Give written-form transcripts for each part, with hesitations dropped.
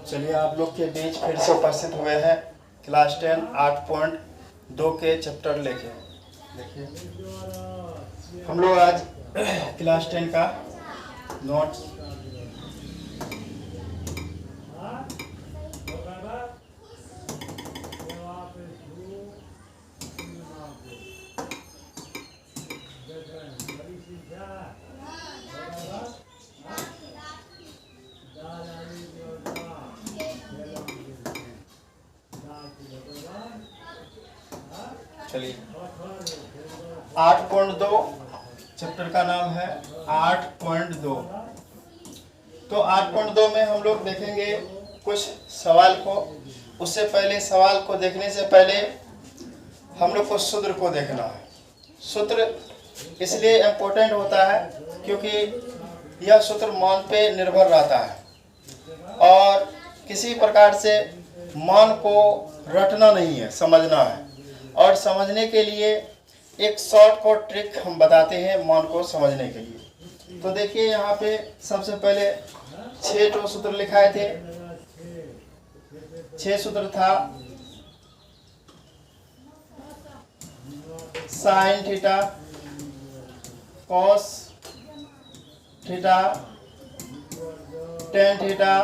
चलिए आप लोग के बीच फिर से उपस्थित हुए हैं क्लास 10 8.2 के चैप्टर लेके। देखिए हम लोग आज क्लास 10 का नोट्स चलिए 8.2 चैप्टर का नाम है 8.2। तो 8.2 में हम लोग देखेंगे कुछ सवाल को। उससे पहले सवाल को देखने से पहले हम लोग को सूत्र को देखना है। सूत्र इसलिए इम्पोर्टेंट होता है क्योंकि यह सूत्र मान पे निर्भर रहता है और किसी प्रकार से मान को रटना नहीं है, समझना है। और समझने के लिए एक शॉर्टकट ट्रिक हम बताते हैं मान को समझने के लिए। तो देखिए यहाँ पे सबसे पहले 6 सूत्र लिखाए थे। 6 सूत्र था sine theta, cos theta, tan theta,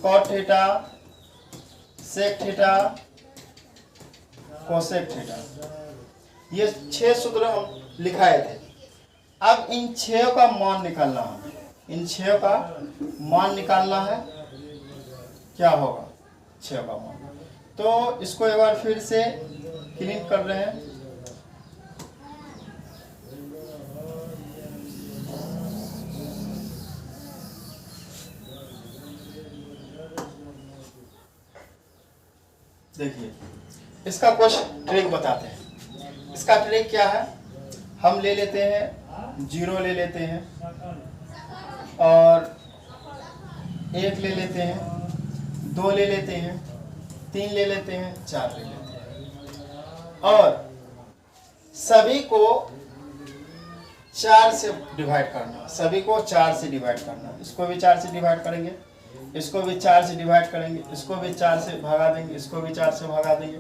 cot theta, sec theta, cosec theta. ये 6 सूत्र हम लिखाए थे। अब इन 6 का मान निकालना है। इन 6 का मान निकालना है। क्या होगा 6 का मान? तो इसको एक बार फिर से क्लीन कर रहे हैं। देखिए इसका कुछ ट्रिक बताते हैं। इसका ट्रिक क्या है? हम ले लेते हैं 0 ले लेते हैं और 1 ले लेते हैं, 2 ले लेते हैं, 3 ले लेते हैं, 4 ले लेते हैं और सभी को 4 से डिवाइड करना। सभी को 4 से डिवाइड करना। इसको भी 4 से डिवाइड करेंगे, इसको भी 4 से डिवाइड करेंगे, इसको भी 4 से भगा देंगे, इसको भी 4 से भगा देंगे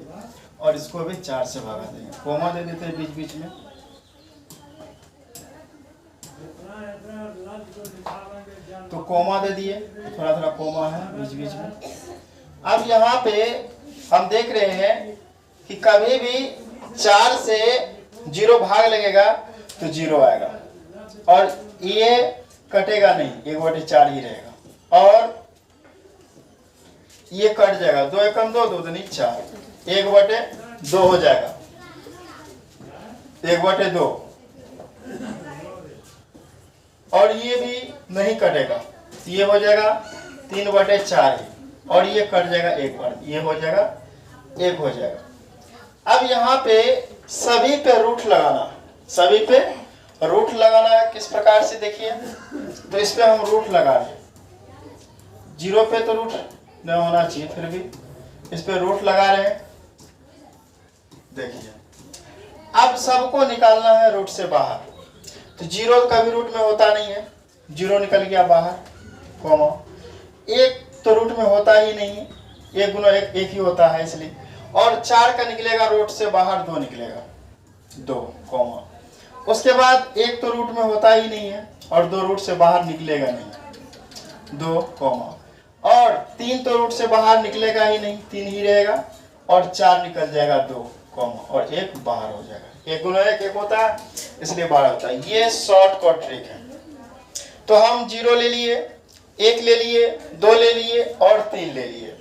और इसको भी 4 से भगा देंगे। कोमा दे देते हैं बीच बीच में। तो कोमा दे दिए, थोड़ा थोड़ा कोमा है बीच बीच में। अब यहाँ पे हम देख रहे हैं कि कभी भी 4 से 0 भाग लगेगा तो 0 आएगा और ये कटेगा नहीं, 1/4 ही रहेगा और ये कट जाएगा। 2 एकम 2, 2 दूनी 4, 1/2 हो जाएगा, 1/2 और ये भी नहीं कटेगा, ये हो जाएगा 3/4 ही और ये कट जाएगा 1 बार, ये हो जाएगा 1 हो जाएगा। अब यहाँ पे सभी पे रूट लगाना। सभी पे रूट लगाना है किस प्रकार से देखिए। तो इस पे हम रूट लगा रहे हैं। 0 पे तो रूट नहीं होना चाहिए, फिर भी इस पे रूट लगा रहे हैं। देखिए अब सबको निकालना है रूट से बाहर। तो 0 कभी रूट में होता नहीं है, 0 निकल गया बाहर, कॉमा 1 तो रूट में होता ही नहीं है, 1 गुना 1 1 ही होता है इसलिए। और 4 का निकलेगा रूट से बाहर, 2 निकलेगा, 2 कॉमा। उसके बाद 1 तो रूट में होता ही नहीं है और 2 रूट से बाहर निकलेगा नहीं, 2 कॉमा। और 3 तो रूट से बाहर निकलेगा ही नहीं, 3 ही रहेगा और 4 निकल जाएगा, 2 कॉमा और 1 बाहर हो जाएगा। 1 गुना 1 1 होता है इसलिए 12 होता है। ये शॉर्टकट ट्रिक है। तो हम 0 ले लिए, 1 ले लिए, 2 ले लिए और 3 ले लिए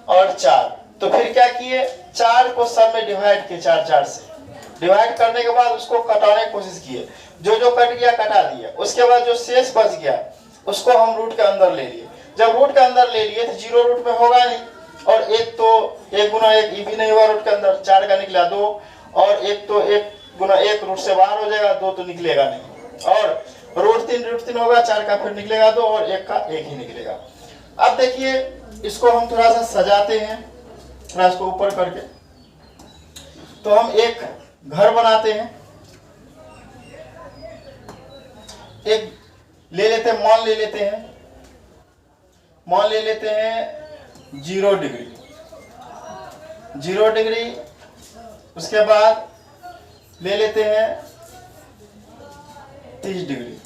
और 4। तो फिर क्या किए, 4 को सब में डिवाइड किए, 4 से डिवाइड करने के बाद उसको कटाने की कोशिश किए। जो जो कट गया कटा दिया। उसके बाद जो शेष बच गया उसको हम रूट के अंदर ले लिए। जब रूट के अंदर ले लिए तो 0 रूट में होगा नहीं और 1 तो 1 गुना 1 ये भी नहीं हुआ रूट के अंदर, 4 का निकला 2 और 1 तो 1 गुना 1 रूट से बाहर हो जाएगा, 2 तो निकलेगा नहीं और रूट 3 होगा, 4 का फिर निकलेगा 2 और 1 का 1 ही निकलेगा। अब देखिए इसको हम थोड़ा सा सजाते हैं, थोड़ा इसको ऊपर करके। तो हम एक घर बनाते हैं, एक ले लेते हैं, मान ले लेते हैं। मान ले लेते हैं 0 डिग्री, 0 डिग्री। उसके बाद ले लेते हैं 30 डिग्री,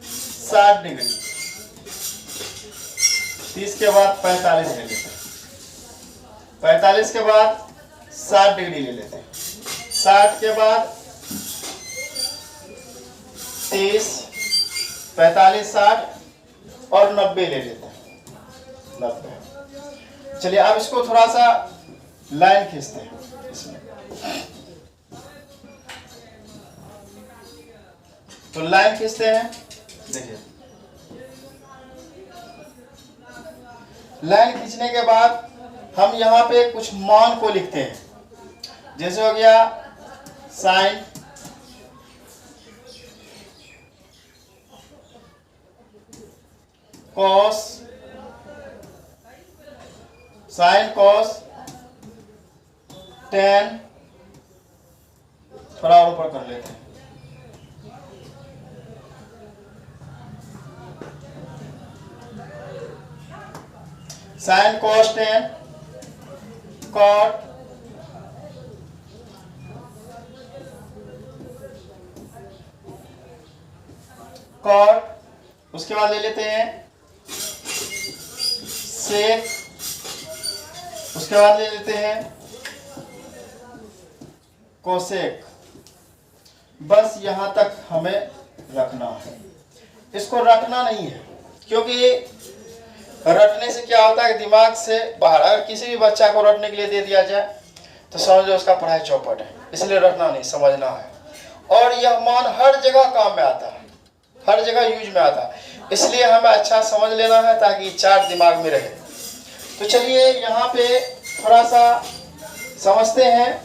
60 डिग्री, 30 के बाद 45 ले लेते हैं, 45 के बाद 60 डिग्री ले लेते हैं, 60 के बाद 30, 45, 60 और 90 ले लेते हैं, 90। चलिए अब इसको थोड़ा सा लाइन खींचते हैं इसमें। तो लाइन खींचते हैं, देखिए लाइन खींचने के बाद हम यहाँ पे कुछ मान को लिखते हैं। जैसे हो गया sine cos, sine cos tan, थोड़ा और ऊपर कर लेते हैं, sine cos tan, cot cot, उसके बाद ले लेते हैं सेक, उसके बाद ले लेते हैं कोसेक। बस यहां तक हमें रखना है, इसको रटना नहीं है, क्योंकि रटने से क्या होता है कि दिमाग से बाहर, अगर किसी भी बच्चा को रटने के लिए दे दिया जाए तो समझ लो उसका पढ़ाई चौपट है। इसलिए रटना नहीं, समझना है। और यह मान हर जगह काम में आता है, हर जगह यूज में आता है, इसलिए हमें अच्छा समझ लेना है ताकि चार्ट दिमाग में रहे। तो चलिए यहाँ पे थोड़ा सा समझते हैं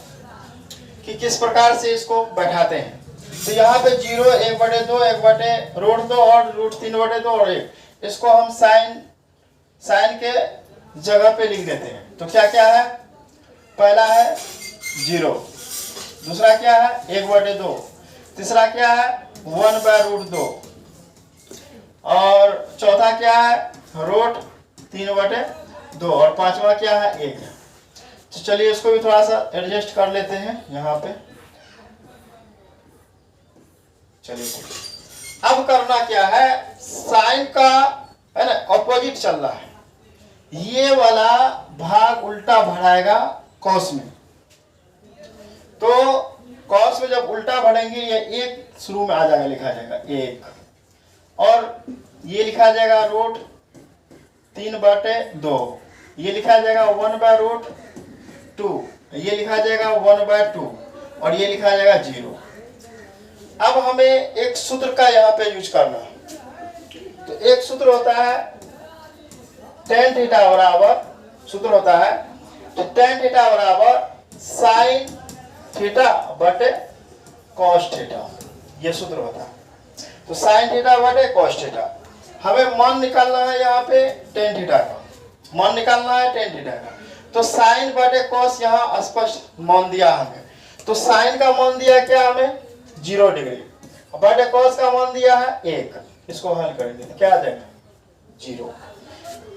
कि किस प्रकार से इसको बैठाते हैं। तो यहाँ पे 0, 1/2, 1/√2 और √3/2 और 1, इसको हम साइन के जगह पे लिख देते हैं। तो क्या क्या है, पहला है 0, दूसरा क्या है 1/2, तीसरा क्या है 1/√2 और चौथा क्या है √3/2 और पांचवा क्या है 1 है। तो चलिए इसको भी थोड़ा सा एडजस्ट कर लेते हैं यहाँ पे। चलिए अब करना क्या है, साइन का है ना ऑपोजिट चल रहा है, ये वाला भाग उल्टा बढ़ाएगा कॉस में। तो कॉस में जब उल्टा बढ़ेंगे ये 1 शुरू में आ जाएगा, लिखा जाएगा 1, और ये लिखा जाएगा √3/2, ये लिखा जाएगा 1/√2, ये लिखा जाएगा 1/2 और ये लिखा जाएगा 0। अब हमें एक सूत्र का यहाँ पे यूज करना है। तो एक सूत्र होता है tan थीटा बराबर, सूत्र होता है तो tan थीटा बराबर साइन थीटा बटे कॉस थीटा, ये सूत्र होता है। तो साइन थीटा बटे कॉस थीटा, हमें मान निकालना है यहाँ पे tan थीटा का, मान निकालना है tan थीटा का। तो साइन बटे कॉस यहाँ स्पष्ट मान दिया हमें, तो साइन का मान दिया क्या हमें 0 डिग्री, बटे कॉस का मान दिया है 1। इसको हल करेंगे तो क्या आ जाएगा 0,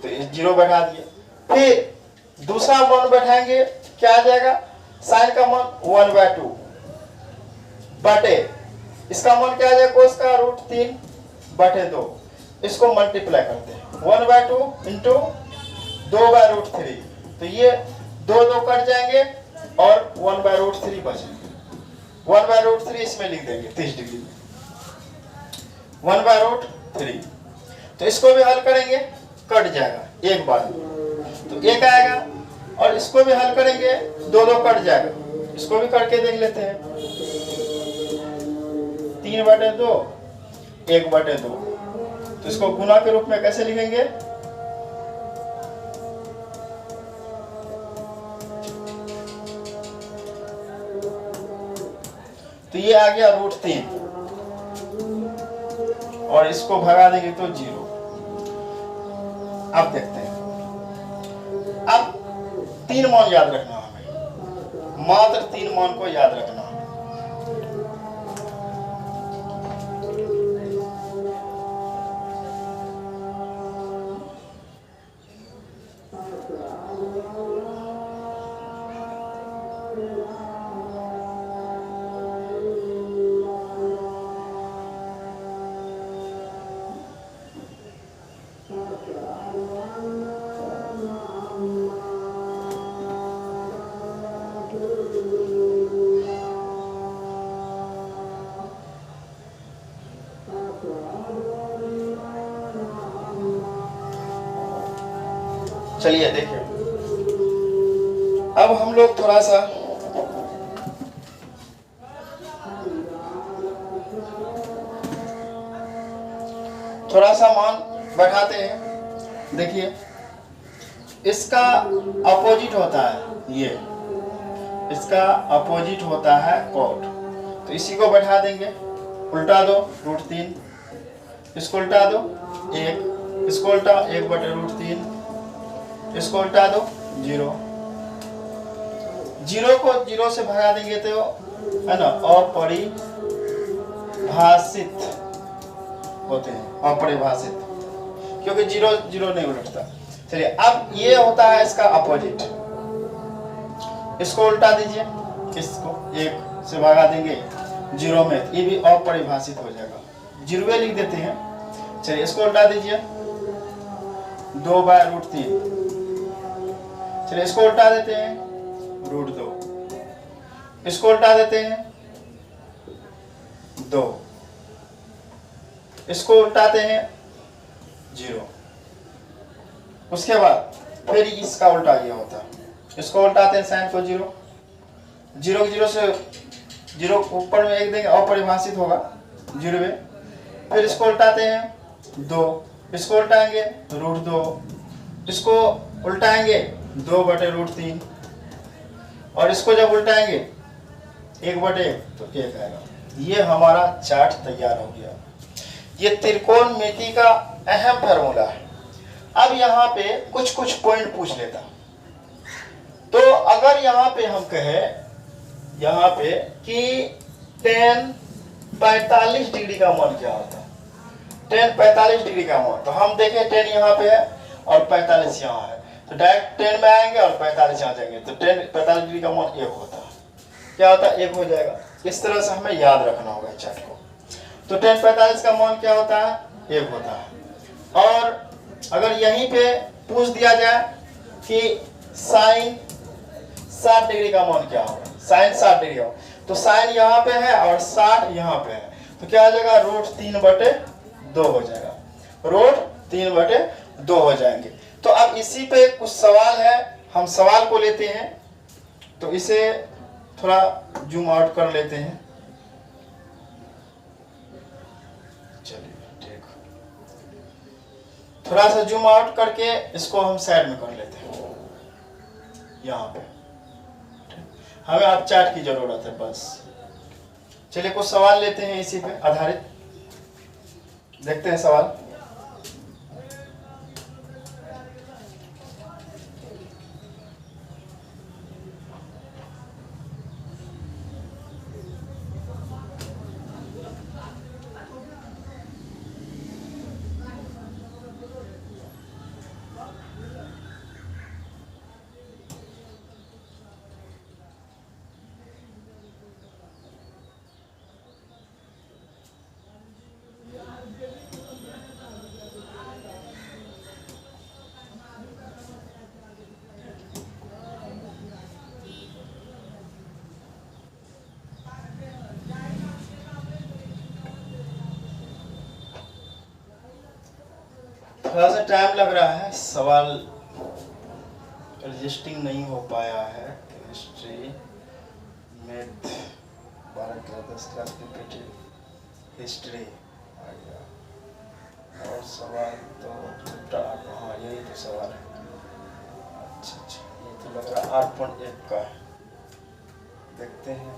तो ये 0 बैठा दिए। फिर दूसरा मान बैठाएंगे, क्या आ जाएगा, साइन का मान 1/2 बटे इसका मान क्या आ जाएगा कोस का √3/2, इसको मल्टीप्लाई करते हैं 1/2 इंटू 2/√3, तो ये 2 कट जाएंगे और 1/√3 बचेंगे। 1/√3 इसमें लिख देंगे 30 डिग्री में, 1/√3। तो इसको भी हल करेंगे, कट जाएगा एक बार, तो 1 आएगा, और इसको भी हल करेंगे 2 कट जाएगा, इसको भी करके देख लेते हैं 3/2, 1/2। तो इसको गुना के रूप में कैसे लिखेंगे, तो ये आ गया √3 और इसको भगा देंगे तो 0। अब देखते हैं, अब 3 मान याद रखना हमें, मात्र 3 मान को याद रखना। चलिए देखिए, अब हम लोग थोड़ा सा मान बैठाते हैं। देखिए, इसका अपोजिट होता है ये, इसका अपोजिट होता है कॉट, तो इसी को बैठा देंगे। उल्टा दो √3, इसको उल्टा दो 1, इसको उल्टा 1/√3, इसको उल्टा दो 0। 0 को 0 से भगा देंगे तो है ना अपरिभाषित होते हैं, अपरिभाषित, क्योंकि 0 0 नहीं उलटता। चलिए, अब ये होता है इसका अपोजिट, इसको उल्टा दीजिए, इसको 1 से भगा देंगे 0 में, ये भी अपरिभाषित हो जाएगा, 0 लिख देते हैं। चलिए, इसको उल्टा दीजिए 2/√3, चलिए इसको उल्टा देते हैं √2, इसको उल्टा देते हैं 2, इसको उल्टाते हैं 0। उसके बाद फिर इसका उल्टा ये होता है, इसको उल्टाते हैं साइन को 0, 0 से 0 ऊपर में 1 देंगे, अपरिभाषित होगा 0 में। फिर इसको उल्टाते हैं 2, इसको उल्टाएंगे √2, इसको उल्टाएंगे 2/√3, और इसको जब उल्टाएंगे 1/1 तो 1 आएगा। ये हमारा चार्ट तैयार हो गया। ये त्रिकोणमिति का अहम फार्मूला है। अब यहाँ पे कुछ पॉइंट पूछ लेता, तो अगर यहाँ पे हम कहें यहाँ पे कि tan 45 डिग्री का मान क्या होता है, tan 45 डिग्री का मान, तो हम देखें tan यहाँ पे है और 45 यहाँ है, तो डायरेक्ट 10 में आएंगे और 45 यहाँ जाएंगे, तो tan 45 डिग्री का मान 1 होता है। क्या होता है? 1 हो जाएगा। इस तरह से हमें याद रखना होगा चार्ट को। तो tan 45 का मान क्या होता है? 1 होता है। और अगर यहीं पे पूछ दिया जाए कि sin 60 डिग्री का मान क्या होगा, sin 60 डिग्री हो, तो sin यहाँ पे है और 60 यहाँ पे है, तो क्या हो जाएगा? √3/2 हो जाएगा, √3/2 हो जाएंगे। तो अब इसी पे कुछ सवाल है, हम सवाल को लेते हैं, तो इसे थोड़ा जूम आउट कर लेते हैं। चलिए देखो, थोड़ा सा जूम आउट करके इसको हम साइड में कर लेते हैं। यहाँ पे हमें अब चार्ट की जरूरत है बस। चलिए कुछ सवाल लेते हैं इसी पे आधारित, देखते हैं सवाल। थोड़ा सा टाइम लग रहा है, सवाल रजिस्टरिंग नहीं हो पाया है। केमिस्ट्री, मैथ 12 10 क्लास की हिस्ट्री आ गया, और सवाल तो हाँ यही तो सवाल है। अच्छा, ये तो लग रहा है 8.1 का है, देखते हैं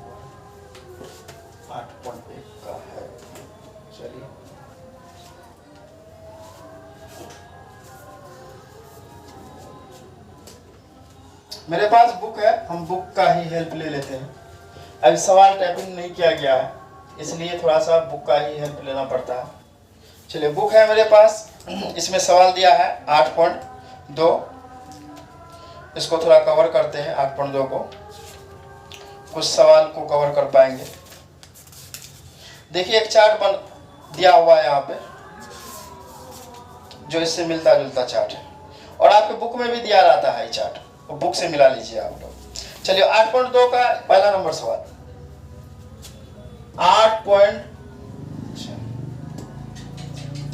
8.1 का है। चलिए मेरे पास बुक है, हम बुक का ही हेल्प ले लेते हैं। अभी सवाल टाइपिंग नहीं किया गया है, इसलिए थोड़ा सा बुक का ही हेल्प लेना पड़ता है। चलिए बुक है मेरे पास, इसमें सवाल दिया है 8.2, इसको थोड़ा कवर करते हैं 8.2 को। कुछ सवाल को कवर कर पाएंगे। देखिए एक चार्ट बन दिया हुआ है यहाँ पे, जो इससे मिलता जुलता चार्ट है, और आपके बुक में भी दिया रहता है ये चार्ट, वो बुक से मिला लीजिए आप लोग। चलिए 8.2 का पहला नंबर सवाल,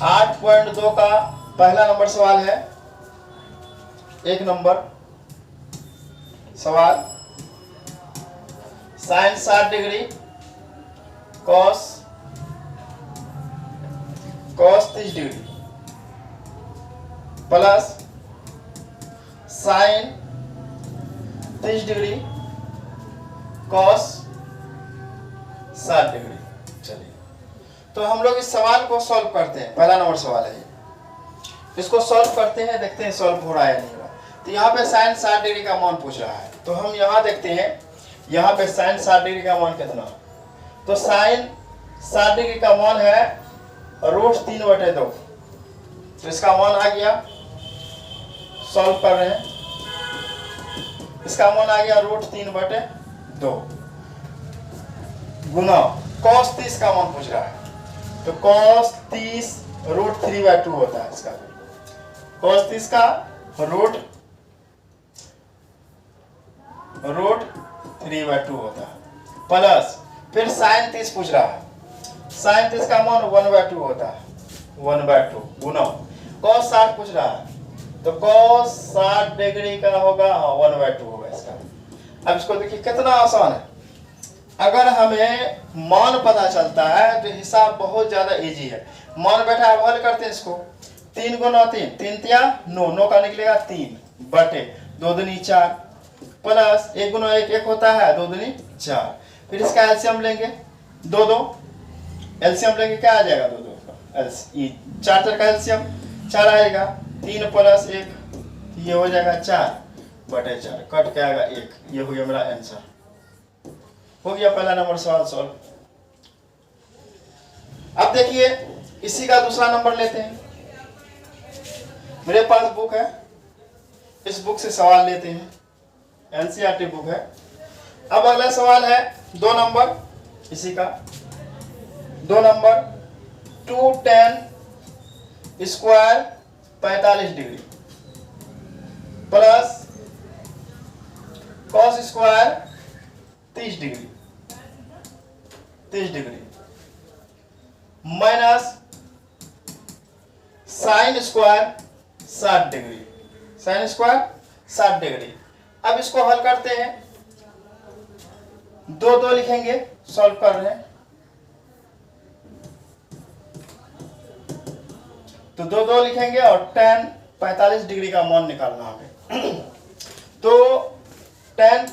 8.2 का पहला नंबर सवाल है। एक नंबर सवाल, sine 60 degree cos 30 degree plus sine 30 degree cos 60 degree. चलिए तो हम लोग इस सवाल को सॉल्व करते हैं। पहला नंबर सवाल है ये, इसको सॉल्व करते हैं, देखते हैं सॉल्व हो रहा है नहीं हो रहा। तो यहाँ पे साइन 60 डिग्री का मान पूछ रहा है, तो हम यहाँ देखते हैं, यहाँ पे साइन 60 डिग्री का मान कितना, तो साइन 60 डिग्री का मान है √3/2। तो इसका मान आ गया, सॉल्व कर रहे हैं, इसका मान आ गया √3/2 गुना cos 30 का मान पूछ रहा है, तो cos 30 √3/2 होता है इसका, cos 30 का √3/2 होता है, प्लस फिर साइन 30 पूछ रहा है, साइन 30 का मान 1/2 होता है, 1/2 गुना cos 60 पूछ रहा है, तो cos 60 डिग्री का होगा 1/2 होगा इसका। अब इसको देखिए कितना आसान है, अगर हमें मान पता चलता है तो हिसाब बहुत ज्यादा इजी है। मान बैठा है, हल करते हैं इसको, 3 गुना 3, 3 तिया 9, 9 का निकलेगा 3 बटे 2 दूनी 4 प्लस 1 गुना 1 1 होता है, 2 दूनी 4। फिर इसका एलसीएम लेंगे, 2 2 एलसीएम लेंगे, क्या आ जाएगा 2 2 का 4 4 का एलसीएम 4 आएगा, 3 प्लस 1 ये हो जाएगा 4/4, कट के आएगा 1। ये हो गया मेरा आंसर, हो गया पहला नंबर सवाल सॉल्व। अब देखिए इसी का दूसरा नंबर लेते हैं। मेरे पास बुक है, इस बुक से सवाल लेते हैं, एनसीईआरटी बुक है। अब अगला सवाल है 2 नंबर, इसी का 2 number, 2 tan square 45 degree plus cos square 30 degree minus sine square 60 degree, sine square 60 degree. अब इसको हल करते हैं, 2 2 लिखेंगे, सॉल्व कर रहे हैं, तो 2 2 लिखेंगे और tan 45 डिग्री का मान निकालना हमें। तो tan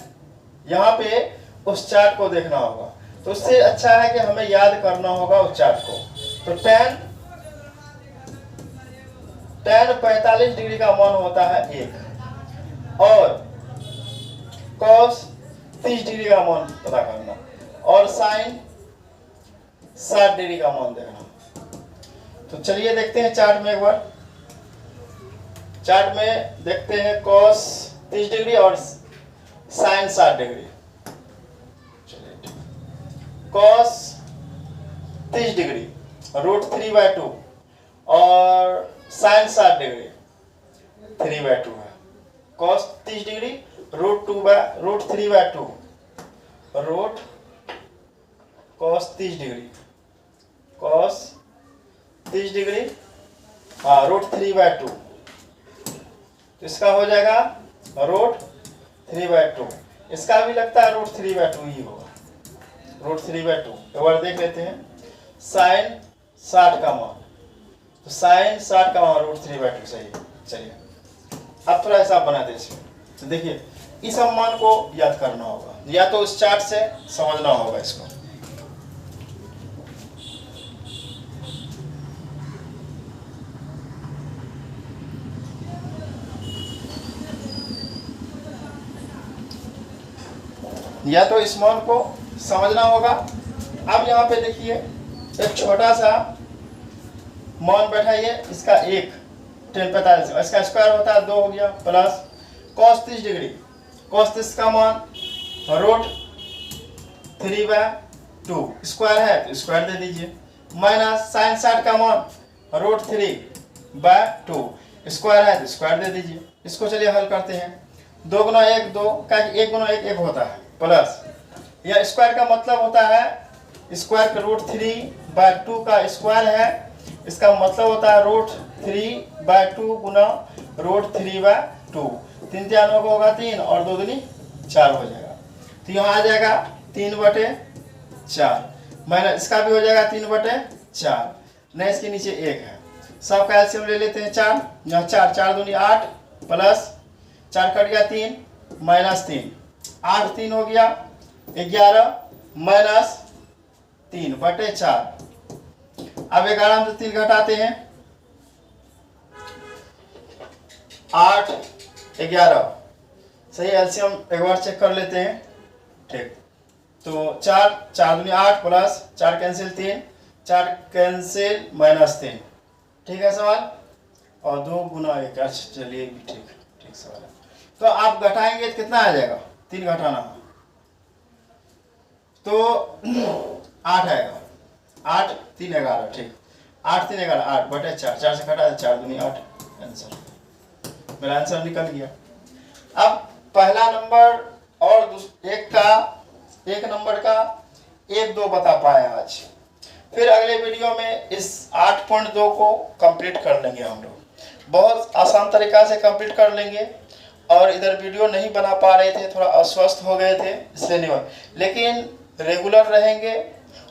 यहाँ पे उस चार्ट को देखना होगा, तो उससे अच्छा है कि हमें याद करना होगा उस चार्ट को। तो tan 45 डिग्री का मान होता है 1 और cos 30 डिग्री का मान पता करना और sin 60 डिग्री का मान देखना। तो चलिए देखते हैं चार्ट में एक बार, चार्ट में देखते हैं cos 30 डिग्री और sin 60 डिग्री। cos 30 डिग्री √3/2 और sin 60 डिग्री 3/2 है। cos 30 डिग्री √3/2 cos 30 डिग्री √3/2, तो इसका हो जाएगा √3/2, इसका भी लगता है √3/2 ही होगा, √3/2। एक बार देख लेते हैं, साइन 60 का मान, तो साइन 60 का मान √3/2 सही है। चलिए अब थोड़ा हिसाब बनाते हैं इसमें। तो देखिए इस मान को याद करना होगा, या तो उस चार्ट से समझना होगा इसको। या तो इस मान को समझना होगा। अब यहाँ पे देखिए एक छोटा सा मान बैठाइए, इसका 1 tan 45, इसका स्क्वायर होता है 2 हो गया, प्लस cos 30 डिग्री, cos 30 का मान 3/2 स्क्वायर है तो स्क्वायर दे दीजिए, माइनस साइन 60 का मान √3/2 स्क्वायर है तो स्क्वायर दे दीजिए। इसको चलिए हल करते हैं। 2 गुना 1 2 का 1 गुना 1 1 होता है, प्लस यह स्क्वायर का मतलब होता है स्क्वायर का √3/2 का स्क्वायर है, इसका मतलब होता है √3/2 गुना √3/2। 3 3 होगा 3 और 2 दूनी 4 हो जाएगा। तो यहाँ आ जाएगा 3/4 माइनस इसका भी हो जाएगा 3/4, नहीं इसके नीचे 1 है। सब का एलसीएम ले लेते हैं 4, यहाँ 4 4 दूनी 8 प्लस 4 कट गया 3 माइनस 3 8 3 हो गया 11 माइनस 3/4। अब 11 से 3 घटाते हैं 8 11, सही एलसीएम एक बार चेक कर लेते हैं। ठीक, तो 4 4 दूनी 8 प्लस 4 कैंसिल 3 4 कैंसिल माइनस 3, ठीक है सवाल। और 2 गुना 1, अच्छा चलिए भी ठीक सवाल है। तो आप घटाएंगे तो कितना आ जाएगा, 3 घटाना है तो 8 आएगा, 8 3 11, ठीक 8 3 11 8/4, 4 से घटा 4 दूनी 8, आंसर मेरा आंसर निकल गया। अब पहला नंबर और एक नंबर का 1 2 बता पाए आज। फिर अगले वीडियो में इस 8.2 को कंप्लीट कर लेंगे हम लोग, बहुत आसान तरीका से कंप्लीट कर लेंगे। और इधर वीडियो नहीं बना पा रहे थे, थोड़ा अस्वस्थ हो गए थे इसलिए नहीं हुआ, लेकिन रेगुलर रहेंगे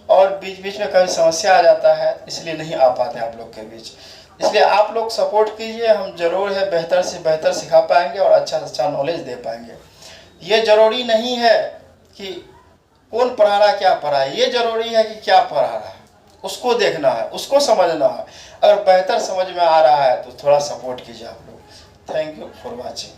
और बीच बीच में कभी समस्या आ जाता है इसलिए नहीं आ पाते आप लोग के बीच। इसलिए आप लोग सपोर्ट कीजिए, हम जरूर है बेहतर से बेहतर सिखा पाएंगे और अच्छा से अच्छा नॉलेज दे पाएंगे। ये जरूरी नहीं है कि कौन पढ़ा रहा क्या पढ़ा है, ये जरूरी है कि क्या पढ़ा रहा है उसको देखना है, उसको समझना है। अगर बेहतर समझ में आ रहा है तो थोड़ा सपोर्ट कीजिए आप लोग। Thank you for watching.